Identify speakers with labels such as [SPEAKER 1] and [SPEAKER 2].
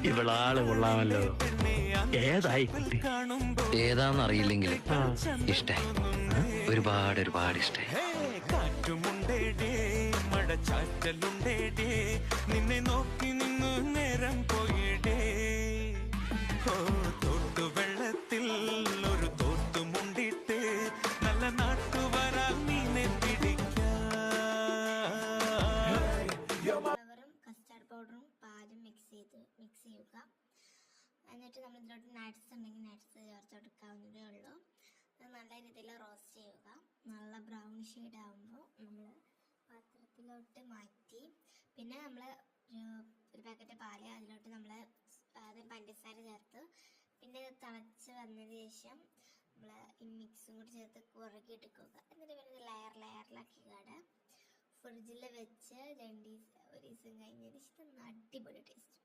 [SPEAKER 1] ഇവളാള് കൊള്ളാമല്ലോ. ഏതായി കുട്ടി?
[SPEAKER 2] ഏതാന്നറിയില്ലെങ്കിലും ഇഷ്ടായി. ഒരുപാട് ഒരുപാട് ഇഷ്ടായി.
[SPEAKER 3] കാറ്റുമുണ്ടേടേ മഴച്ചാറ്റലുണ്ടേടേ നിന്നെ നോക്കി നിന്നു നേരം പോയിടേ. ഓ തോട്ടു വെള്ളത്തിൽ ഒരു തോട്ടുമുണ്ടിട്ട് നല്ല നാട്ടുവരാൽ മീനെ പിടിക്കാം.
[SPEAKER 4] കസ്റ്റാർഡ് പൗഡറും പാലും മിക്സ് ചെയ്യുക. എന്നിട്ട് നമ്മൾ ഇതിലോട്ട് നട്ട്സ് ഉണ്ടെങ്കിൽ നട്ട്സ് ചേർത്ത് കൊടുക്കാവുന്നതേ ഉള്ളൂ. നല്ല രീതിയിൽ റോസ്റ്റ് ചെയ്യുക. നല്ല ബ്രൗൺ ഷെയ്ഡ് ആകുമ്പോൾ നമ്മൾ പാത്രത്തിലോട്ട് മാറ്റി പിന്നെ നമ്മൾ ഒരു പാക്കറ്റ് പാല് അതിലോട്ട് നമ്മൾ അത് പഞ്ചസാര ചേർത്ത് പിന്നെ തിളച്ച് വന്നതിന് ശേഷം നമ്മൾ ഈ മിക്സും കൂടി ചേർത്ത് കുറുക്കി എടുക്കുക. എന്നിട്ട് പിന്നെ ലെയറിലാക്കി ഫ്രിഡ്ജിൽ വെച്ച് ഒരു ദിവസം കഴിഞ്ഞതിന് ശേഷം അടിപൊളി ടേസ്റ്റ്.